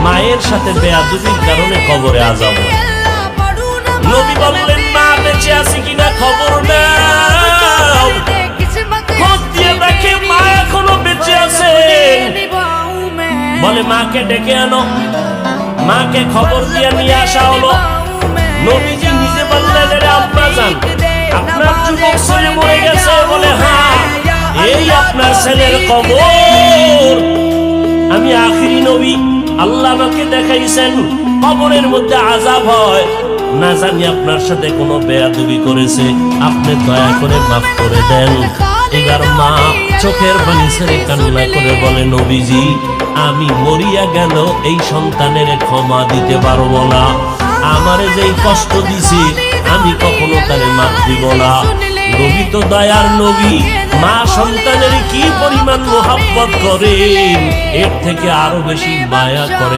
মায়ের সাথে বেয়াদবির কারণে কবরে আযাব হয়। নবী বললেন মা বেঁচে আছে কিনা খবর নাও, খোঁজ দিয়ে দেখে মা এখনো বেঁচে আছে। বলে মাকে ডেকে আনো, মাকে খবর দিয়ে নিয়ে আসা হলো। নবীজি নিজে বললেন রে আব্বাজান, আপনার যুবক ছেলে মরে গেছে। বলে হ্যাঁ, এই আপনার ছেলের কবর। আমি আখিরি নবী, আল্লাহ আমাকে দেখাইছেন কবরের মধ্যে আযাব হয়, না জানি আপনার সাথে কোনো বেয়াদবি করেছে, আপনি দয়া করে মাফ করে দেন। এবার মা চোখের পানি ছেড়ে কান্না করে বলে নবীজি, আমি মরিয়া গেল এই সন্তানের ক্ষমা দিতে পারবো না। আমারে যেই কষ্ট দিছে আমি কখনো তারে মাফ দিব না। নবী তো দয়ার নবী, মা সন্তানের কি পরিমাণ মোহাব্বত করেন, এর থেকে আরো বেশি মায়া করে।